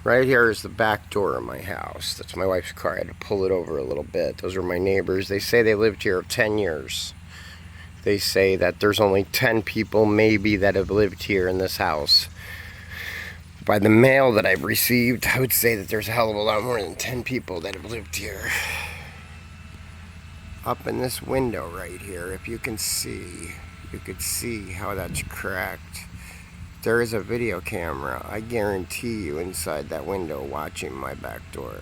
Right here is the back door of my house. That's my wife's car. I had to pull it over a little bit. Those are my neighbors. They say they lived here 10 years. They say that there's only 10 people maybe that have lived here in this house. By the mail that I've received, I would say that there's a hell of a lot more than 10 people that have lived here. Up in this window right here, if you can see, you could see how that's cracked. There is a video camera, I guarantee you, inside that window watching my back door.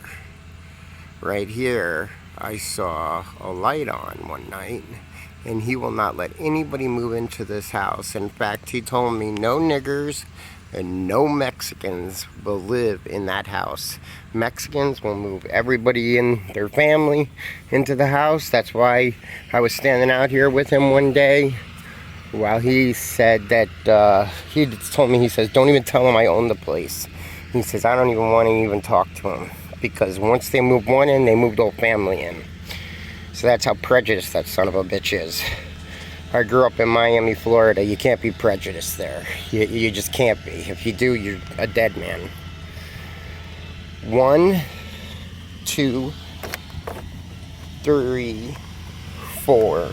Right here, I saw a light on one night, and he will not let anybody move into this house. In fact, he told me no niggers and no Mexicans will live in that house. Mexicans will move everybody in their family into the house. That's why I was standing out here with him one day while he said that, he told me, he says, don't even tell him I own the place. He says, I don't even want to even talk to him, because once they move one in, they move the whole family in. So that's how prejudiced that son of a bitch is. I grew up in Miami, Florida. You can't be prejudiced there. You just can't be. If you do, you're a dead man. 1, 2, 3, 4,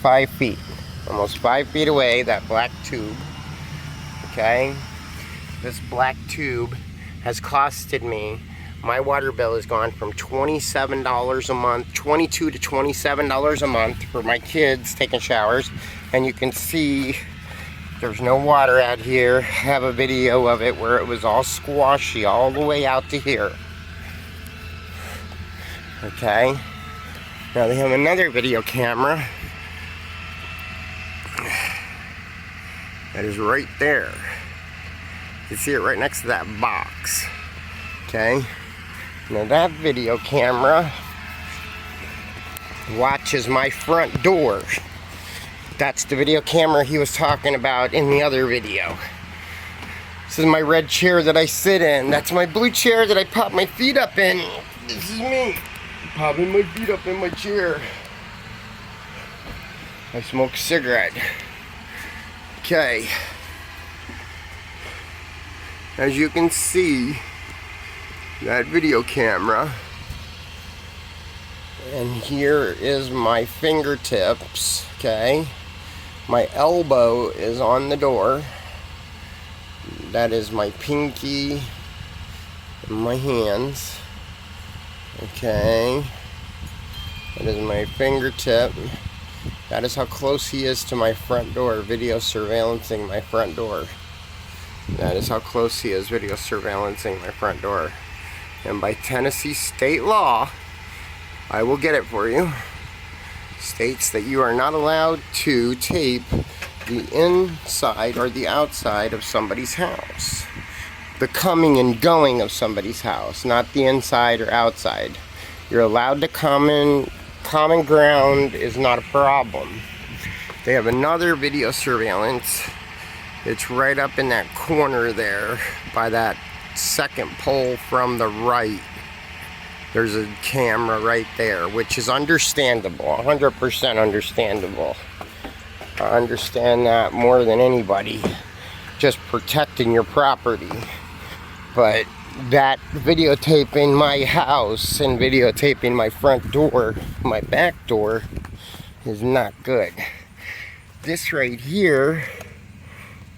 5 feet. Almost 5 feet away, that black tube. Okay? This black tube has costed me, my water bill has gone from $27 a month, $22 to $27 a month for my kids taking showers. And you can see there's no water out here. I have a video of it where it was all squashy all the way out to here. Okay? Now they have another video camera that is right there. You can see it right next to that box. Okay? Now that video camera watches my front door. That's the video camera he was talking about in the other video. This is my red chair that I sit in. That's my blue chair that I pop my feet up in. This is me, popping my feet up in my chair. I smoke a cigarette. Okay. As you can see, that video camera, and here is my fingertips. Okay, my elbow is on the door. That is my pinky and my hands. Okay, that is my fingertip. That is how close he is to my front door, video surveillancing my front door. That is how close he is, video surveillancing my front door. And by Tennessee state law, I will get it for you, states that you are not allowed to tape the inside or the outside of somebody's house. The coming and going of somebody's house, not the inside or outside. You're allowed to common ground is not a problem. They have another video surveillance. It's right up in that corner there by that second pole from the right. There's a camera right there, which is understandable, 100% understandable. I understand that more than anybody, just protecting your property. But that videotaping my house and videotaping my front door, my back door, is not good. This right here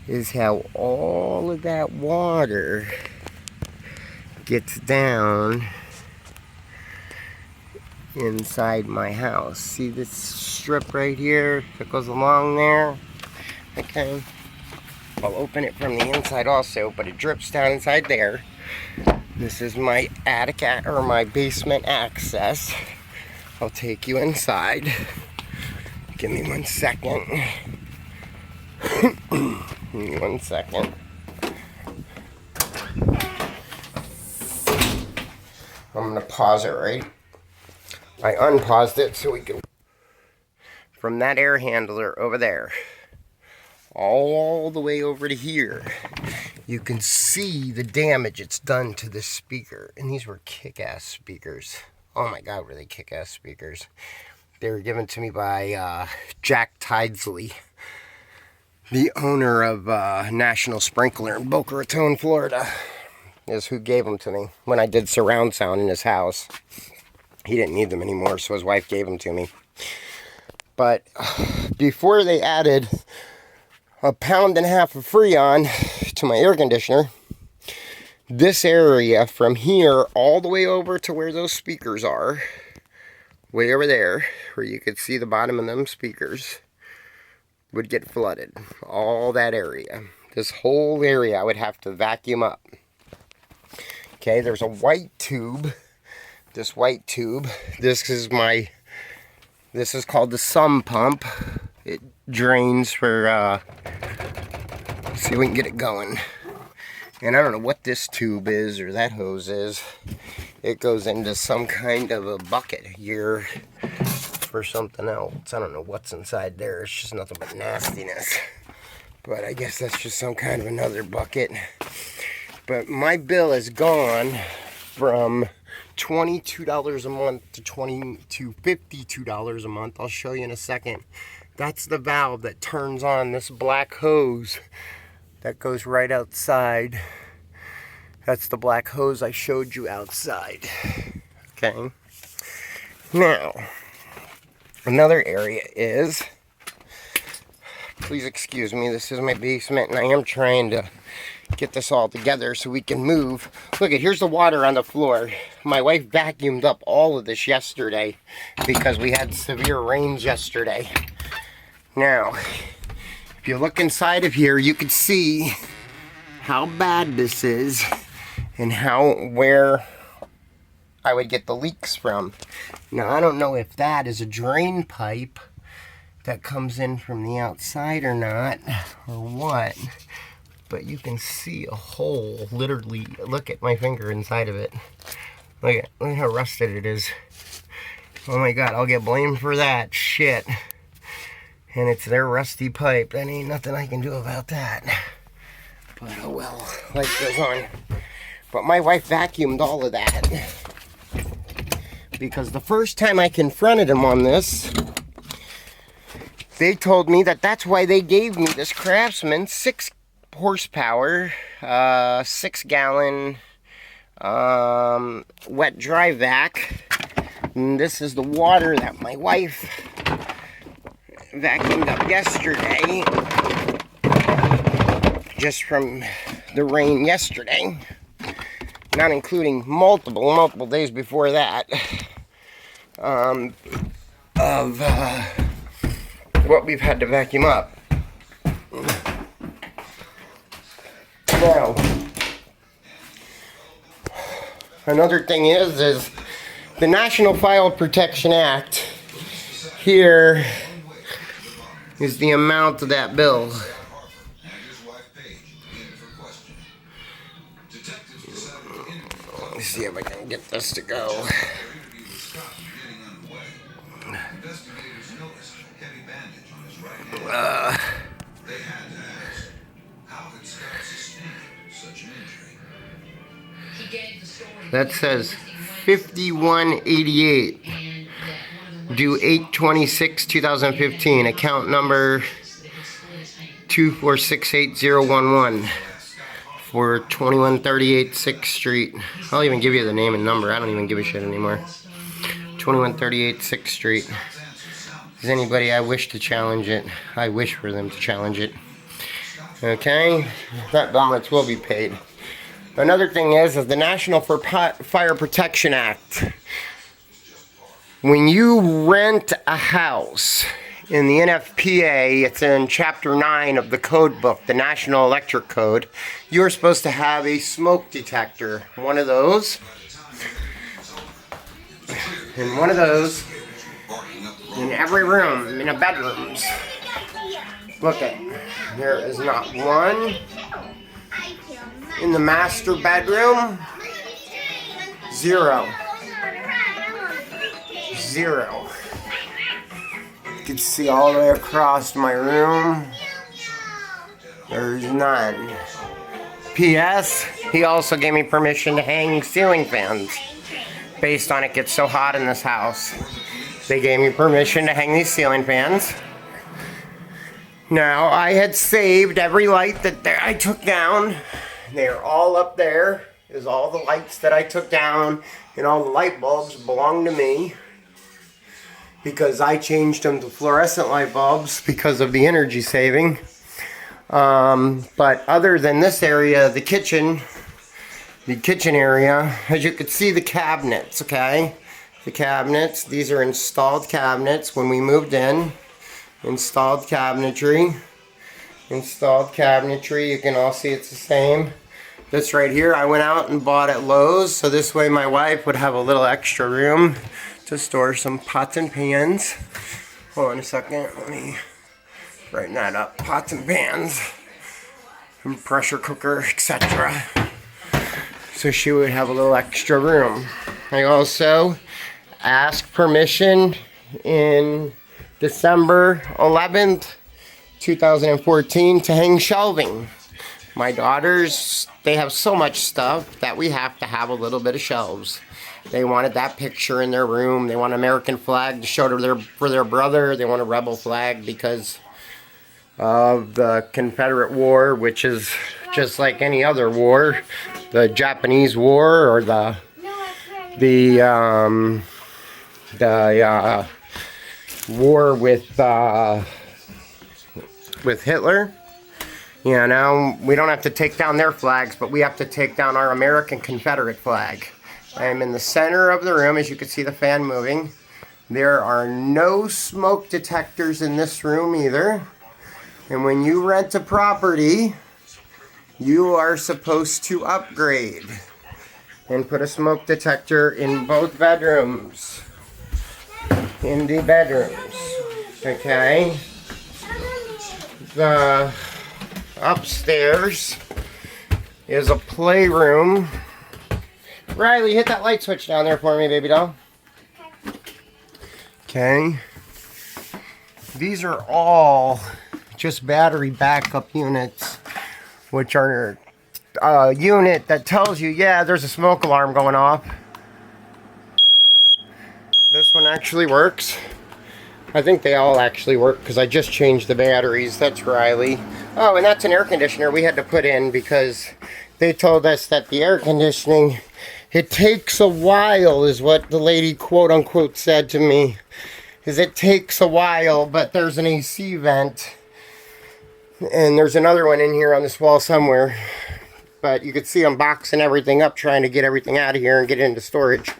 is how all of that water gets down inside my house. See this strip right here that goes along there? Okay, I'll open it from the inside also, but it drips down inside there. This is my attic or my basement access. I'll take you inside. Give me 1 second. Give me 1 second. I'm gonna pause it right. I unpaused it so we can. From that air handler over there, all the way over to here, you can see the damage it's done to this speaker. And these were kick-ass speakers. Oh my God, were they kick-ass speakers. They were given to me by Jack Tidesley, the owner of National Sprinkler in Boca Raton, Florida. is who gave them to me when I did surround sound in his house. He didn't need them anymore, so his wife gave them to me. But before they added 1.5 pounds of Freon to my air conditioner, this area from here all the way over to where those speakers are, way over there, where you could see the bottom of them speakers, would get flooded. All that area. This whole area I would have to vacuum up. Okay, there's a white tube. This white tube. This is called the sump pump. It drains for, see if we can get it going. And I don't know what this tube is or that hose is. It goes into some kind of a bucket here for something else. I don't know what's inside there. It's just nothing but nastiness. But I guess that's just some kind of another bucket. But my bill has gone from $22 a month to $52 a month. I'll show you in a second. That's the valve that turns on this black hose that goes right outside. That's the black hose I showed you outside. Okay. Now, another area is, please excuse me, this is my basement and I am trying to get this all together so we can move. Look, here's the water on the floor. My wife vacuumed up all of this yesterday because we had severe rains yesterday. Now, if you look inside of here, you can see how bad this is and where I would get the leaks from. Now, I don't know if that is a drain pipe that comes in from the outside or not, or what. But you can see a hole, literally. Look at my finger inside of it. Look at how rusted it is. Oh my God, I'll get blamed for that. Shit. And it's their rusty pipe. That ain't nothing I can do about that. But oh well, life goes on. But my wife vacuumed all of that. Because the first time I confronted him on this, they told me that that's why they gave me this Craftsman 6 horsepower, 6-gallon wet dry vac. And this is the water that my wife vacuumed up yesterday, just from the rain yesterday, not including multiple days before that, of what we've had to vacuum up. Now, another thing is the National Fire Protection Act. Here is the amount of that bill. Let's see if I can get this to go. That says 5188, due 8/26/2015, account number 2468011 for 2138 6th Street. I'll even give you the name and number. I don't even give a shit anymore. 2138 6th Street. Is anybody I wish to challenge it? I wish for them to challenge it. Okay? That balance will be paid. Another thing is the National Fire Protection Act. When you rent a house in the NFPA, it's in Chapter 9 of the code book, the National Electric Code, you're supposed to have a smoke detector. One of those. And one of those in every room, in the bedrooms. Look at, there is not one in the master bedroom. Zero. Zero. You can see all the way across my room. There's none. P.S. He also gave me permission to hang ceiling fans. Based on it gets so hot in this house. They gave me permission to hang these ceiling fans. Now, I had saved every light that I took down. They're all up there is all the lights that I took down, and all the light bulbs belong to me because I changed them to fluorescent light bulbs because of the energy saving. But other than this area, the kitchen area, as you can see, the cabinets, okay? The cabinets, these are installed cabinets when we moved in. Installed cabinetry. You can all see it's the same. This right here, I went out and bought at Lowe's, so this way my wife would have a little extra room to store some pots and pans. Hold on a second, let me write that up. Pots and pans, and pressure cooker, etc. So she would have a little extra room. I also asked permission in December 11th, 2014 to hang shelving. My daughters, they have so much stuff that we have to have a little bit of shelves. They wanted that picture in their room. They want an American flag to show to for their brother. They want a rebel flag because of the Confederate War, which is just like any other war. The Japanese War or the war with Hitler. You know, we don't have to take down their flags, but we have to take down our American Confederate flag. I am in the center of the room, as you can see the fan moving. There are no smoke detectors in this room either. And when you rent a property, you are supposed to upgrade and put a smoke detector in both bedrooms. In the bedrooms. Okay? The upstairs is a playroom. Riley, hit that light switch down there for me, baby doll. Okay. These are all just battery backup units, which are a unit that tells you, yeah, there's a smoke alarm going off. This one actually works. I think they all actually work because I just changed the batteries. That's Riley. Oh, and that's an air conditioner we had to put in because they told us that the air conditioning, it takes a while, is what the lady quote unquote said to me. Is it takes a while, but there's an AC vent. And there's another one in here on this wall somewhere. But you could see I'm boxing everything up, trying to get everything out of here and get it into storage.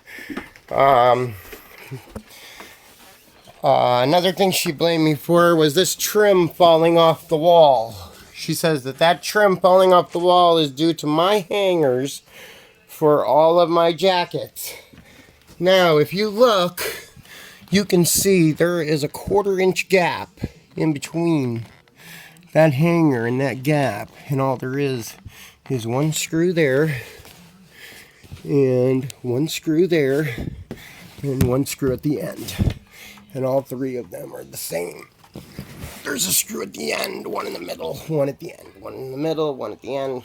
Another thing she blamed me for was this trim falling off the wall. She says that trim falling off the wall is due to my hangers for all of my jackets. Now, if you look, you can see there is a 1/4 inch gap in between that hanger and that gap. And all there is one screw there, and one screw there, and one screw at the end. And all three of them are the same. There's a screw at the end, one in the middle, one at the end, one in the middle, one at the end,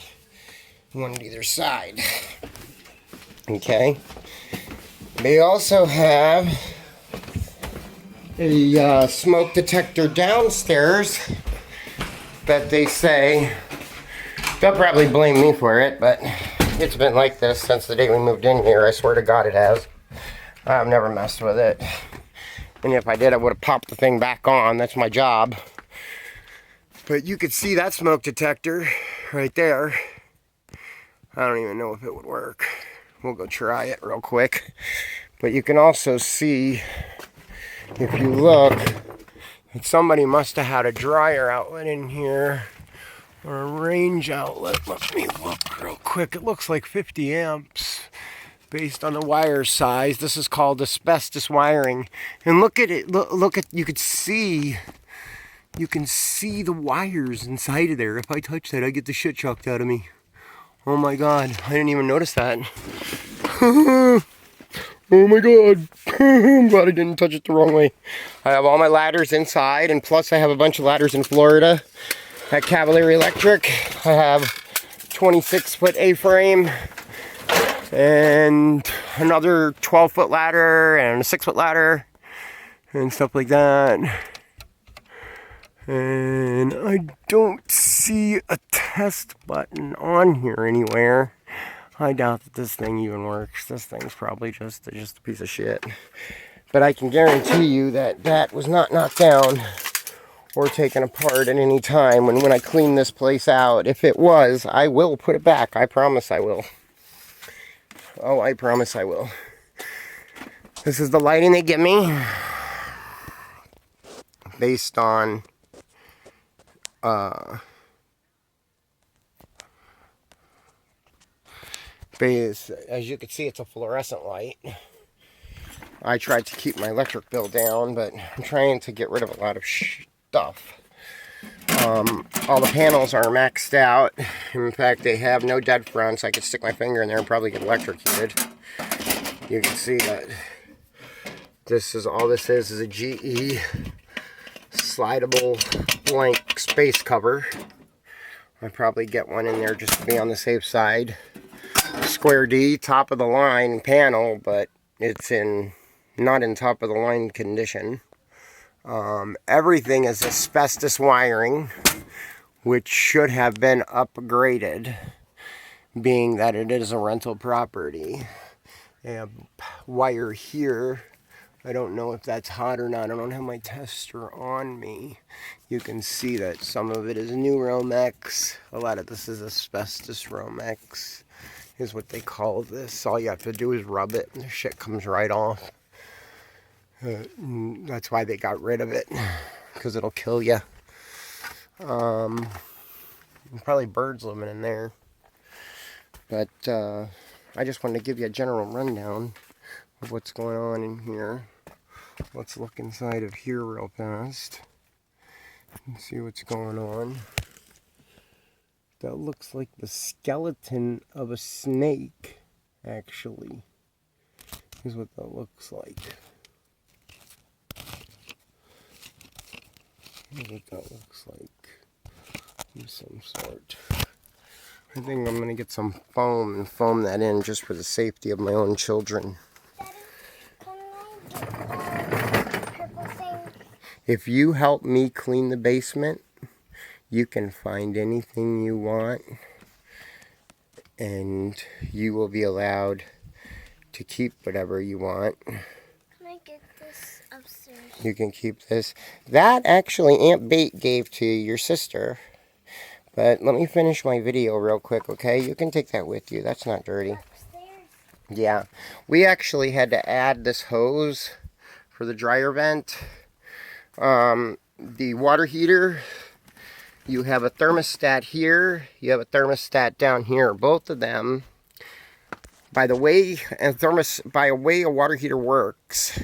one at either side. Okay. They also have a smoke detector downstairs that they say, they'll probably blame me for it, but it's been like this since the day we moved in here. I swear to God it has. I've never messed with it. And if I did, I would have popped the thing back on. That's my job. But you could see that smoke detector right there. I don't even know if it would work. We'll go try it real quick. But you can also see, if you look, that somebody must have had a dryer outlet in here, or a range outlet. Let me look real quick. It looks like 50 amps. Based on the wire size. This is called asbestos wiring. And look at it. Look at, you can see the wires inside of there. If I touch that, I get the shit chucked out of me. Oh my God, I didn't even notice that. Oh my God. I'm glad I didn't touch it the wrong way. I have all my ladders inside, and plus I have a bunch of ladders in Florida at Cavalier Electric. I have 26-foot A-frame and another 12-foot ladder and a 6-foot ladder and stuff like that. And I don't see a test button on here anywhere. I doubt that this thing even works. This thing's probably just a piece of shit. But I can guarantee you that that was not knocked down or taken apart at any time. And when I clean this place out, if it was, I will put it back. I promise I will. Oh, I promise I will. This is the lighting they give me. Based on as you can see, it's a fluorescent light. I tried to keep my electric bill down, but I'm trying to get rid of a lot of stuff. All the panels are maxed out. In fact, they have no dead fronts. I could stick my finger in there and probably get electrocuted. You can see that this is all this is a GE slidable blank space cover. I'd probably get one in there just to be on the safe side. Square D, top of the line panel, but it's not in top of the line condition. Everything is asbestos wiring, which should have been upgraded, being that it is a rental property. I have wire here. I don't know if that's hot or not. I don't have my tester on me. You can see that some of it is new Romex. A lot of this is asbestos Romex, is what they call this. All you have to do is rub it and the shit comes right off. That's why they got rid of it, because it'll kill you. Probably birds living in there. But I just wanted to give you a general rundown of what's going on in here. Let's look inside of here real fast and see what's going on. That looks like the skeleton of a snake, actually, is what that looks like. What that looks like of some sort. I think I'm going to get some foam and foam that in just for the safety of my own children. Daddy, can I get the purple thing? If you help me clean the basement, you can find anything you want, and you will be allowed to keep whatever you want. Can I get this upstairs? You can keep this. That actually Aunt Bate gave to your sister. But let me finish my video real quick, okay? You can take that with you. That's not dirty. Upstairs? Yeah. We actually had to add this hose for the dryer vent. The water heater, you have a thermostat here. You have a thermostat down here. Both of them, by the way a water heater works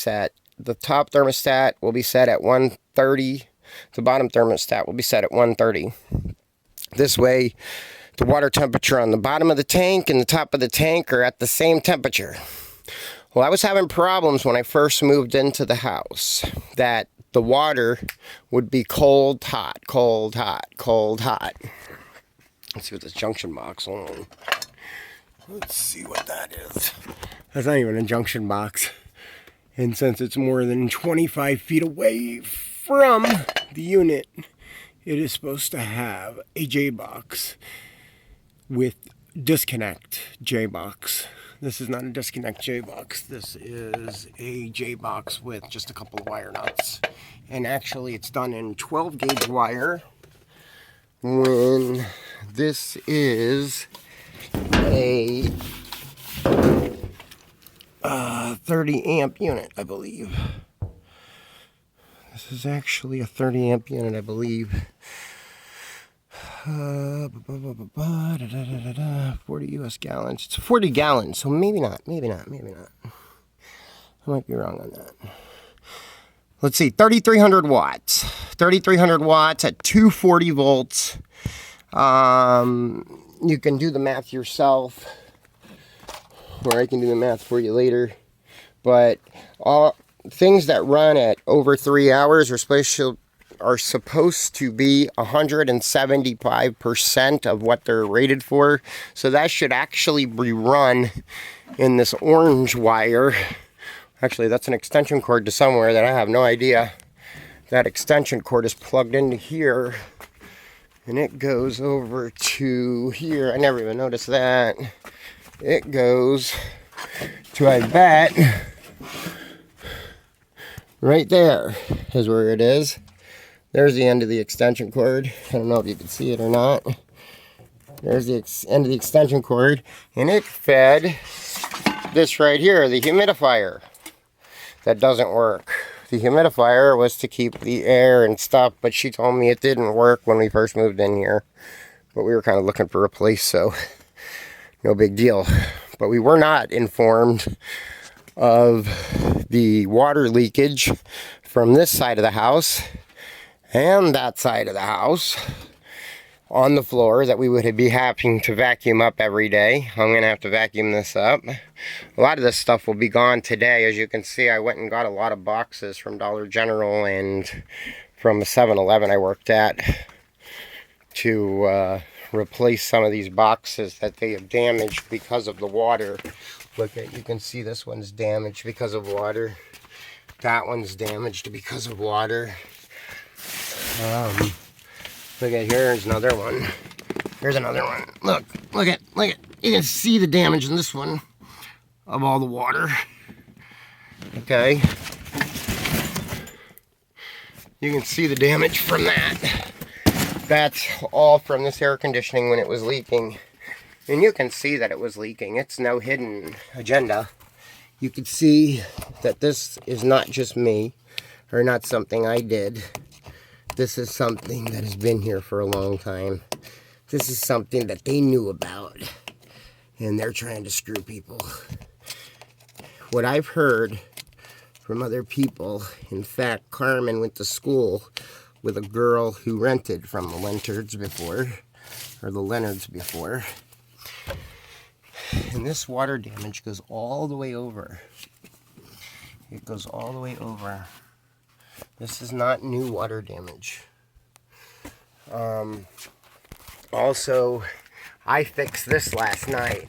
at the top thermostat will be set at 130. The bottom thermostat will be set at 130. This way, the water temperature on the bottom of the tank and the top of the tank are at the same temperature. Well, I was having problems when I first moved into the house, that the water would be cold, hot, cold, hot, cold, hot. Let's see what this junction box on. Let's see what that is. That's not even a junction box. And since it's more than 25 feet away from the unit, it is supposed to have a J-box with disconnect J-box. This is not a disconnect J-box. This is a J-box with just a couple of wire nuts. And actually it's done in 12 gauge wire, when this is a 30 amp unit, I believe. This is actually a 30 amp unit, I believe. 40 US gallons. It's 40 gallons, so maybe not. I might be wrong on that. Let's see, 3,300 watts. 3,300 watts at 240 volts. You can do the math yourself, or I can do the math for you later. But all things that run at over 3 hours are supposed to be 175% of what they're rated for. So that should actually be run in this orange wire. Actually, that's an extension cord to somewhere that I have no idea. That extension cord is plugged into here. And it goes over to here. I never even noticed that. It goes to, I bet, right there is where it is. There's the end of the extension cord. I don't know if you can see it or not. There's the end of the extension cord. And it fed this right here, the humidifier. That doesn't work. The humidifier was to keep the air and stuff, but she told me it didn't work when we first moved in here. But we were kind of looking for a place, so no big deal. But we were not informed of the water leakage from this side of the house and that side of the house on the floor that we would be having to vacuum up every day. I'm going to have to vacuum this up. A lot of this stuff will be gone today. As you can see, I went and got a lot of boxes from Dollar General and from a 7-Eleven I worked at to replace some of these boxes that they have damaged because of the water. Look at, you can see this one's damaged because of water. That one's damaged because of water. Look at, here's another one. Here's another one. Look at. You can see the damage in this one of all the water. Okay. You can see the damage from that. That's all from this air conditioning when it was leaking. And you can see that it was leaking. It's no hidden agenda. You can see that this is not just me, or not something I did. This is something that has been here for a long time. This is something that they knew about. And they're trying to screw people. What I've heard from other people, in fact, Carmen went to school with a girl who rented from the Leonards before, or the Leonards before. And this water damage goes all the way over. It goes all the way over. This is not new water damage. Also, I fixed this last night,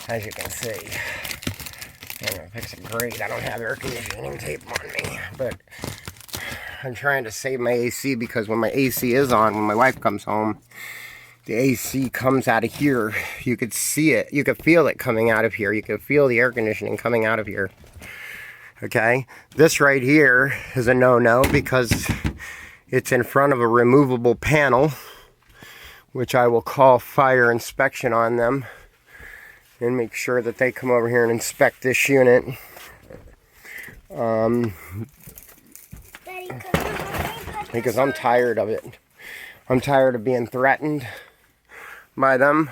as you can see. I'm gonna fix it great. I don't have air conditioning tape on me, but I'm trying to save my AC because when my AC is on, when my wife comes home, the AC comes out of here. You could see it. You could feel it coming out of here. You could feel the air conditioning coming out of here. Okay, this right here is a no-no because it's in front of a removable panel, which I will call fire inspection on them and make sure that they come over here and inspect this unit. Because I'm tired of it. I'm tired of being threatened by them.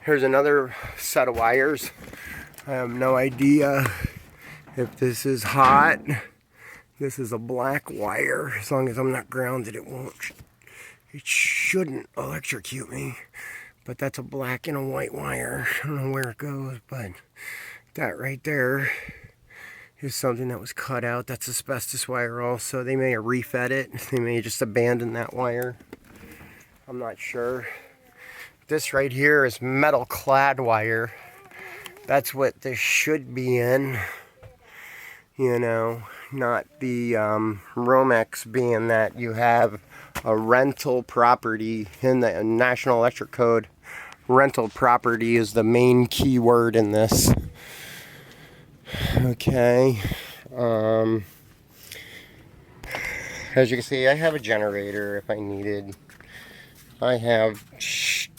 Here's another set of wires. I have no idea if this is hot. This is a black wire. As long as I'm not grounded, it shouldn't electrocute me. But that's a black and a white wire. I don't know where it goes, but that right there is something that was cut out. That's asbestos wire also. They may have refed it. They may have just abandoned that wire. I'm not sure. This right here is metal clad wire. That's what this should be in. You know, not the Romex, being that you have a rental property in the National Electric Code. Rental property is the main key word in this. Okay. As you can see, I have a generator if I needed. I have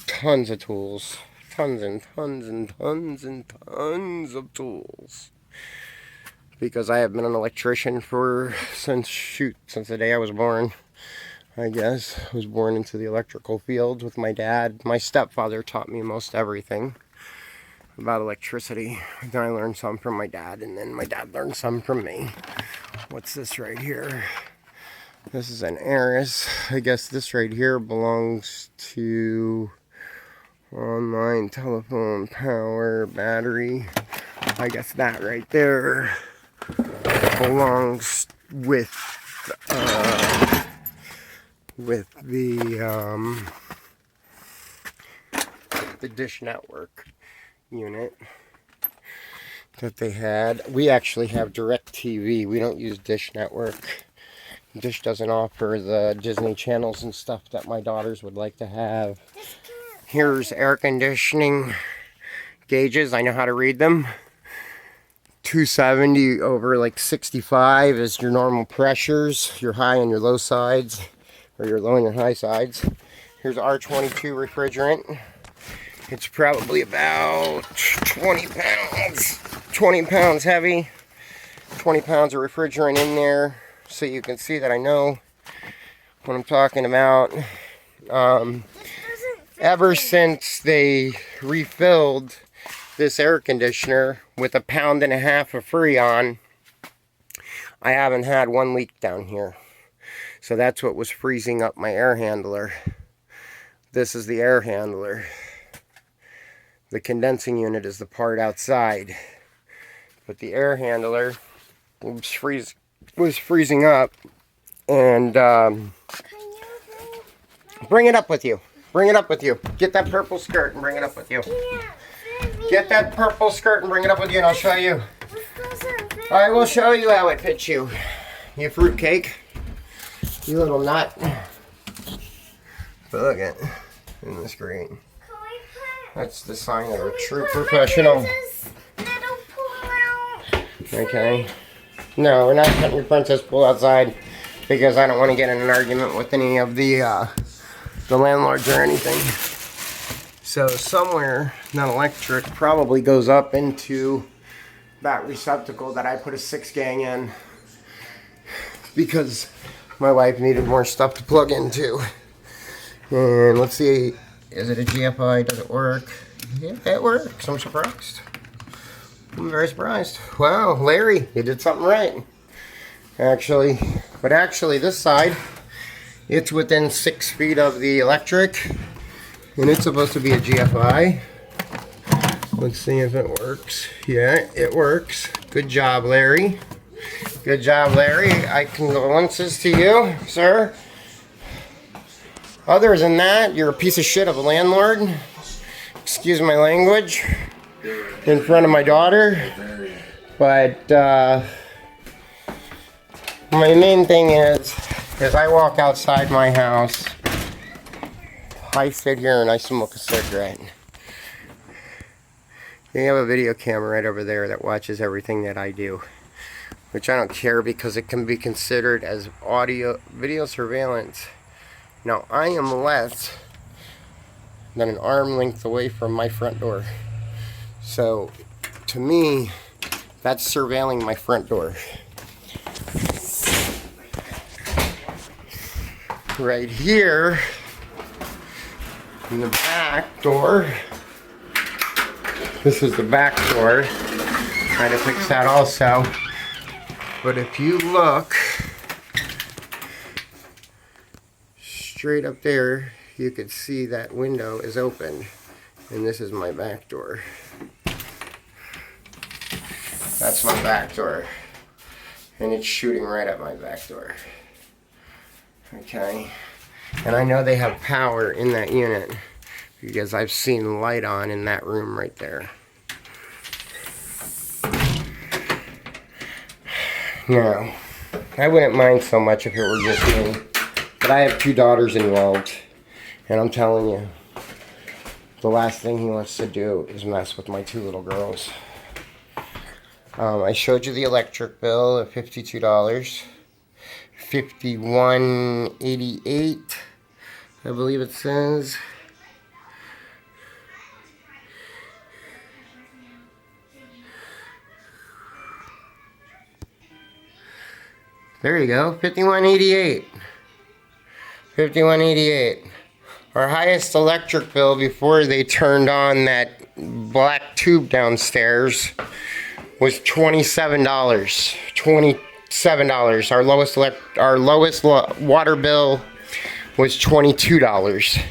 tons of tools. Tons and tons and tons and tons of tools. Because I have been an electrician since the day I was born. I guess I was born into the electrical field with my dad. My stepfather taught me most everything about electricity. Then I learned some from my dad, and then my dad learned some from me. What's this right here? This is an Aris. I guess this right here belongs to online telephone power battery. I guess that right there belongs with the Dish Network unit that they had. We actually have DirecTV. We don't use Dish Network. Dish doesn't offer the Disney channels and stuff that my daughters would like to have. Here's air conditioning gauges. I know how to read them. 270 over like 65 is your normal pressures, your high and your low sides, or your low and your high sides. Here's R22 refrigerant. It's probably about 20 pounds. 20 pounds heavy. 20 pounds of refrigerant in there. So you can see that I know what I'm talking about. Ever since they refilled this air conditioner with 1.5 pounds of Freon, I haven't had one leak down here. So that's what was freezing up my air handler. This is the air handler. The condensing unit is the part outside. But the air handler was freezing up. And bring it up with you. Bring it up with you. Get that purple skirt and bring it up with you. Get that purple skirt and bring it up with you and I'll show you. I will show you how it fits you. You fruitcake. You little nut. But look at it. Isn't this great? That's the sign of a true professional. Okay. No, we're not letting your princess pool outside because I don't want to get in an argument with any of the landlords or anything. So somewhere that electric probably goes up into that receptacle that I put a 6-gang in because my wife needed more stuff to plug into. And let's see. Is it a GFI? Does it work? Yeah, it works. I'm surprised. I'm very surprised. Wow, Larry, you did something right. Actually, but actually this side, it's within 6 feet of the electric, and it's supposed to be a GFI. Let's see if it works. Yeah, it works. Good job, Larry. Good job, Larry. I condolences to you, sir. Other than that, you're a piece of shit of a landlord. Excuse my language. In front of my daughter. But my main thing is I walk outside my house, I sit here and I smoke a cigarette. You have a video camera right over there that watches everything that I do. Which I don't care because it can be considered as video surveillance. Now, I am less than an arm length away from my front door. So, to me, that's surveilling my front door. Right here, in the back door, this is the back door. Try to fix that also. But if you look straight up there, you could see that window is open, and this is my back door. That's my back door, and it's shooting right at my back door. Okay, and I know they have power in that unit because I've seen light on in that room right there. Now, I wouldn't mind so much if it were just me. But I have 2 daughters involved, and I'm telling you, the last thing he wants to do is mess with my 2 little girls. I showed you the electric bill of $52, $51.88, I believe it says. There you go, $51.88. $51.88. Our highest electric bill before they turned on that black tube downstairs was $27. $27. Our lowest water bill was $22.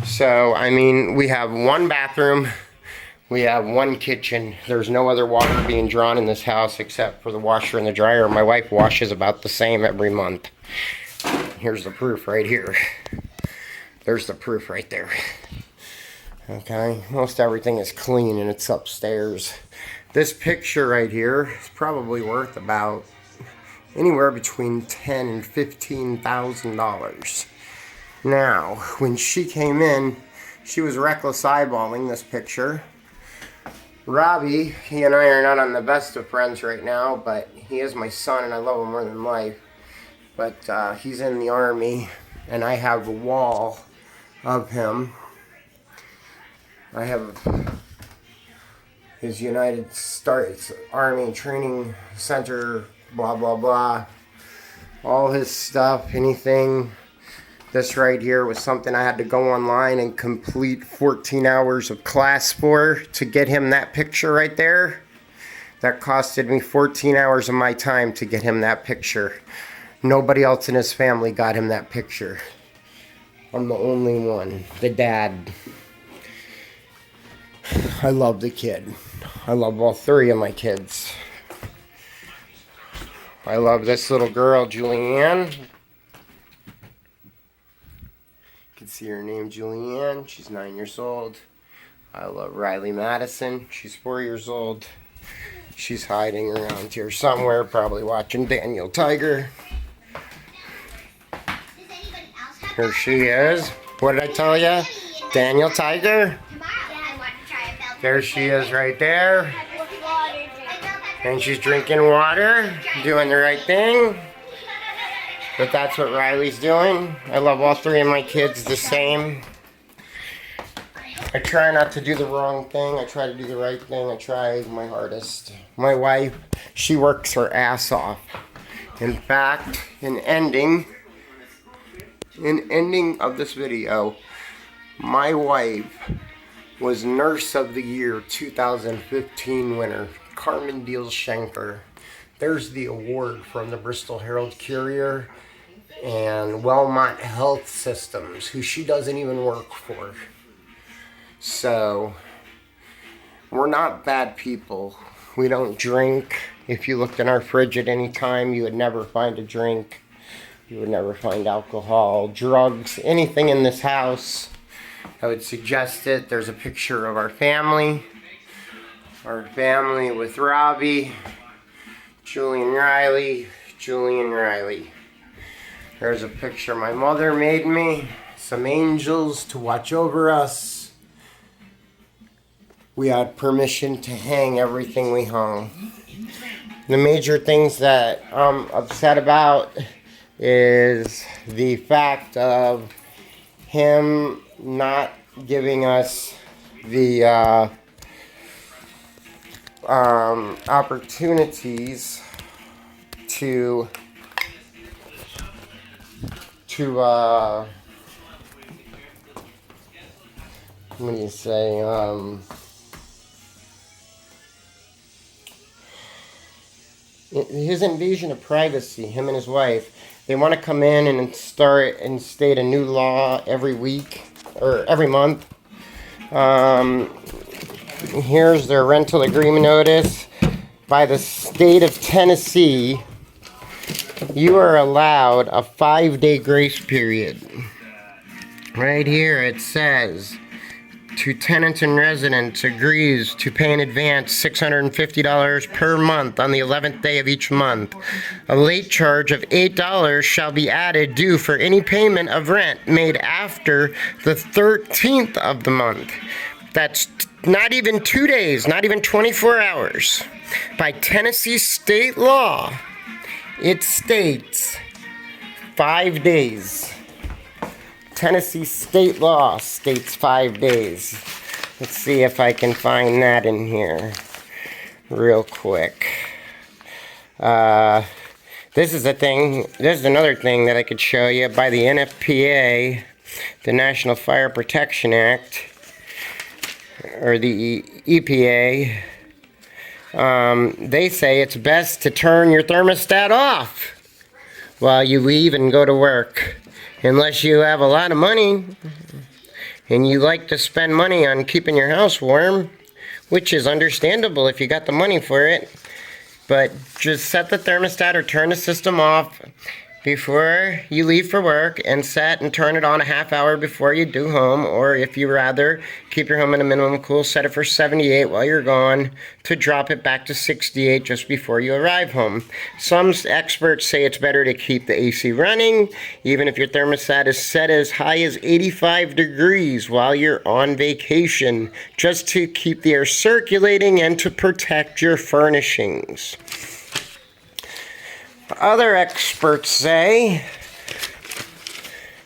So I mean, we have 1 bathroom, we have 1 kitchen. There's no other water being drawn in this house except for the washer and the dryer. My wife washes about the same every month. Here's the proof right here. There's the proof right there. Okay, most everything is clean and it's upstairs. This picture right here is probably worth about anywhere between $10,000 and $15,000. Now, when she came in, she was reckless eyeballing this picture. Robbie, he and I are not on the best of friends right now, but he is my son and I love him more than life. But he's in the Army, and I have a wall of him. I have his United States Army Training Center, blah, blah, blah. All his stuff, anything. This right here was something I had to go online and complete 14 hours of class for to get him that picture right there. That costed me 14 hours of my time to get him that picture. Nobody else in his family got him that picture. I'm the only one, the dad. I love the kid. I love all three of my kids. I love this little girl, Julianne. You can see her name, Julianne. She's 9 years old. I love Riley Madison. She's 4 years old. She's hiding around here somewhere, probably watching Daniel Tiger. Here she is. What did I tell you? Daniel Tiger. There she is right there. And she's drinking water, doing the right thing. But that's what Riley's doing. I love all three of my kids the same. I try not to do the wrong thing. I try to do the right thing. I try my hardest. My wife, she works her ass off. In fact, in ending of this video, my wife was Nurse of the Year 2015 winner, Carmen Deal Schenker. There's the award from the Bristol Herald Courier and Wellmont Health Systems, who she doesn't even work for. So, we're not bad people. We don't drink. If you looked in our fridge at any time, you would never find a drink. You would never find alcohol, drugs, anything in this house. I would suggest it. There's a picture of our family. Our family with Robbie, Julian Riley. There's a picture my mother made me. Some angels to watch over us. We had permission to hang everything we hung. The major things that I'm upset about is the fact of him not giving us the opportunities to what do you say, his invasion of privacy, him and his wife. They want to come in and start and state a new law every week or every month. Here's their rental agreement notice. By the state of Tennessee, you are allowed a 5-day grace period. Right here it says, to tenants and residents agrees to pay in advance $650 per month on the 11th day of each month. A late charge of $8 shall be added due for any payment of rent made after the 13th of the month. That's not even 2 days, not even 24 hours. By Tennessee state law, it states 5 days. Tennessee state law states 5 days. Let's see if I can find that in here real quick. This is another thing that I could show you. By the NFPA, the National Fire Protection Act, or the EPA, they say it's best to turn your thermostat off while you leave and go to work. Unless you have a lot of money and you like to spend money on keeping your house warm, which is understandable if you got the money for it. But just set the thermostat or turn the system off before you leave for work and set and turn it on a half hour before you do home, or if you rather keep your home in a minimum cool, set it for 78 while you're gone to drop it back to 68 just before you arrive home. Some experts say it's better to keep the AC running even if your thermostat is set as high as 85 degrees while you're on vacation, just to keep the air circulating and to protect your furnishings. Other experts say,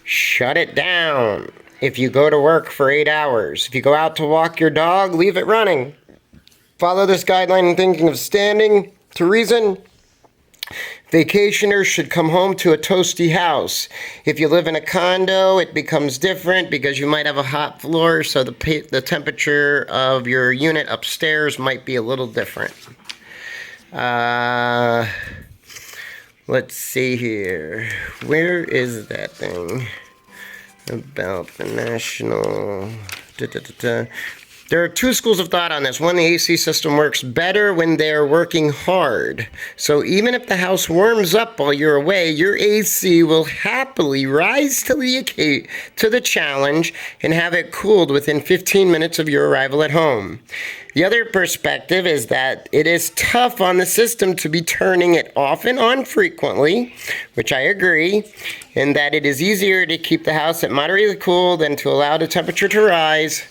shut it down. If you go to work for 8 hours, if you go out to walk your dog, leave it running. Follow this guideline in thinking of standing to reason. Vacationers should come home to a toasty house. If you live in a condo, it becomes different because you might have a hot floor, so the temperature of your unit upstairs might be a little different. Let's see here. Where is that thing about the national... There are two schools of thought on this. One, the AC system works better when they're working hard. So even if the house warms up while you're away, your AC will happily rise to the challenge and have it cooled within 15 minutes of your arrival at home. The other perspective is that it is tough on the system to be turning it off and on frequently, which I agree, and that it is easier to keep the house at moderately cool than to allow the temperature to rise.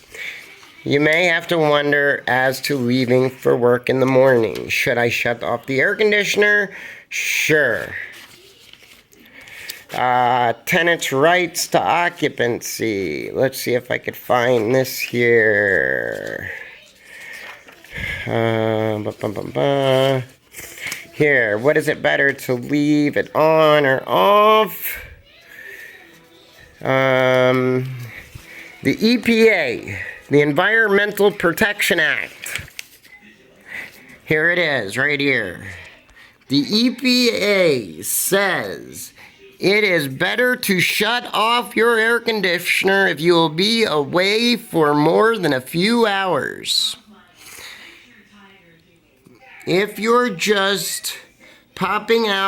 You may have to wonder as to leaving for work in the morning. Should I shut off the air conditioner? Sure. Tenants' rights to occupancy. Let's see if I could find this here. Here, what is it better to leave it on or off? The EPA, the Environmental Protection Act. Here it is, right here. The EPA says it is better to shut off your air conditioner if you will be away for more than a few hours. If you're just popping out